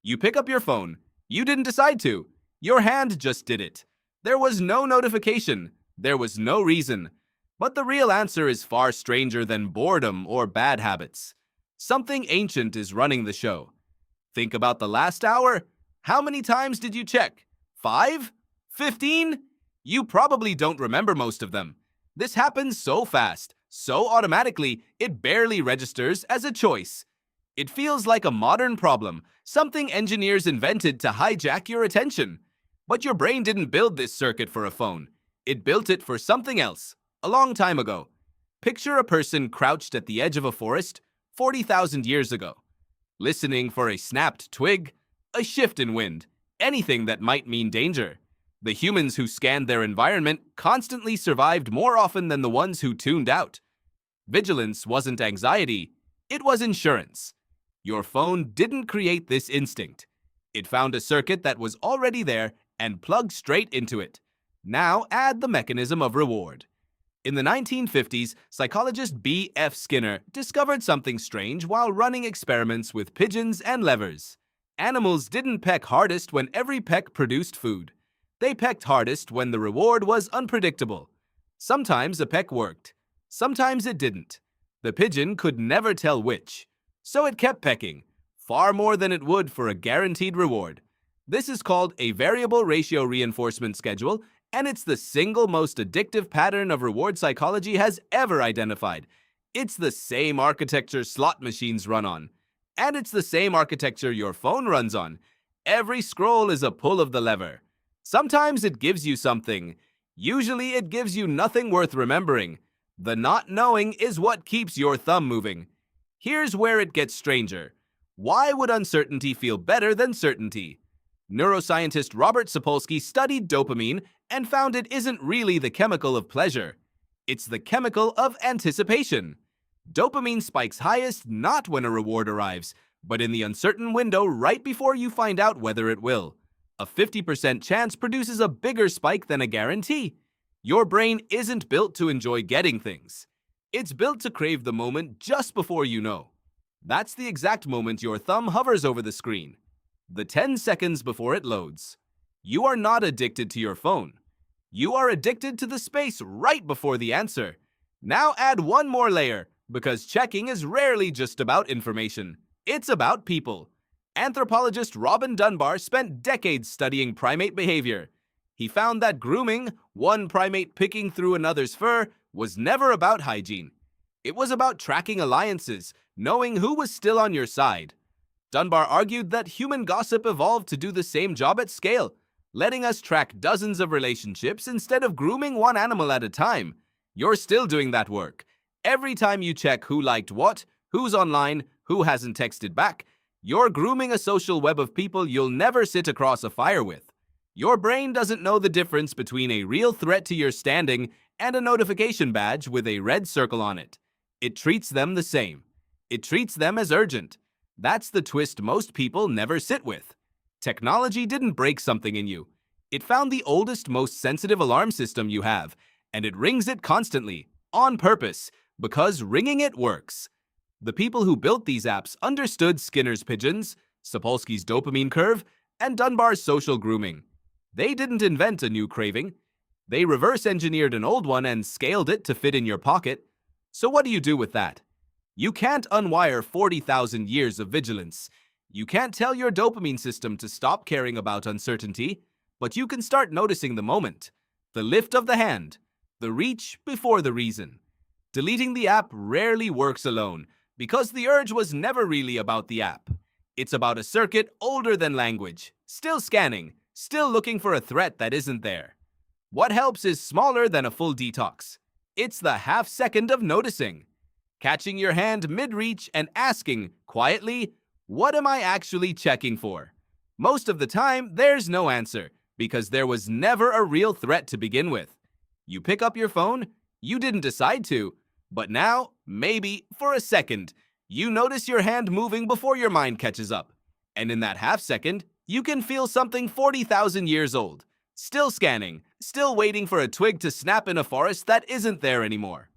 You pick up your phone. You didn't decide to. Your hand just did it. There was no notification. There was no reason. But the real answer is far stranger than boredom or bad habits. Something ancient is running the show. Think about the last hour. How many times did you check? 5? 15? You probably don't remember most of them. This happens so fast, so automatically, it barely registers as a choice. It feels like a modern problem, something engineers invented to hijack your attention. But your brain didn't build this circuit for a phone. It built it for something else, a long time ago. Picture a person crouched at the edge of a forest 40,000 years ago, listening for a snapped twig, a shift in wind, anything that might mean danger. The humans who scanned their environment constantly survived more often than the ones who tuned out. Vigilance wasn't anxiety, it was insurance. Your phone didn't create this instinct. It found a circuit that was already there and plugged straight into it. Now add the mechanism of reward. In the 1950s, psychologist B. F. Skinner discovered something strange while running experiments with pigeons and levers. Animals didn't peck hardest when every peck produced food. They pecked hardest when the reward was unpredictable. Sometimes a peck worked. Sometimes it didn't. The pigeon could never tell which. So it kept pecking, far more than it would for a guaranteed reward. This is called a variable ratio reinforcement schedule, and it's the single most addictive pattern of reward psychology has ever identified. It's the same architecture slot machines run on. And it's the same architecture your phone runs on. Every scroll is a pull of the lever. Sometimes it gives you something. Usually it gives you nothing worth remembering. The not knowing is what keeps your thumb moving. Here's where it gets stranger. Why would uncertainty feel better than certainty? Neuroscientist Robert Sapolsky studied dopamine and found it isn't really the chemical of pleasure. It's the chemical of anticipation. Dopamine spikes highest not when a reward arrives, but in the uncertain window right before you find out whether it will. A 50% chance produces a bigger spike than a guarantee. Your brain isn't built to enjoy getting things. It's built to crave the moment just before you know. That's the exact moment your thumb hovers over the screen. The 10 seconds before it loads. You are not addicted to your phone. You are addicted to the space right before the answer. Now add one more layer, because checking is rarely just about information. It's about people. Anthropologist Robin Dunbar spent decades studying primate behavior. He found that grooming, one primate picking through another's fur, was never about hygiene. It was about tracking alliances, knowing who was still on your side. Dunbar argued that human gossip evolved to do the same job at scale, letting us track dozens of relationships instead of grooming one animal at a time. You're still doing that work. Every time you check who liked what, who's online, who hasn't texted back, you're grooming a social web of people you'll never sit across a fire with. Your brain doesn't know the difference between a real threat to your standing and a notification badge with a red circle on it. It treats them the same. It treats them as urgent. That's the twist most people never sit with. Technology didn't break something in you. It found the oldest, most sensitive alarm system you have, and it rings it constantly, on purpose, because ringing it works. The people who built these apps understood Skinner's pigeons, Sapolsky's dopamine curve, and Dunbar's social grooming. They didn't invent a new craving. They reverse-engineered an old one and scaled it to fit in your pocket. So what do you do with that? You can't unwire 40,000 years of vigilance. You can't tell your dopamine system to stop caring about uncertainty, but you can start noticing the moment, the lift of the hand, the reach before the reason. Deleting the app rarely works alone, because the urge was never really about the app. It's about a circuit older than language, still scanning, still looking for a threat that isn't there. What helps is smaller than a full detox. It's the half second of noticing. Catching your hand mid-reach and asking, quietly, what am I actually checking for? Most of the time, there's no answer, because there was never a real threat to begin with. You pick up your phone, you didn't decide to, but now, maybe, for a second, you notice your hand moving before your mind catches up. And in that half second, you can feel something 40,000 years old, still scanning, still waiting for a twig to snap in a forest that isn't there anymore.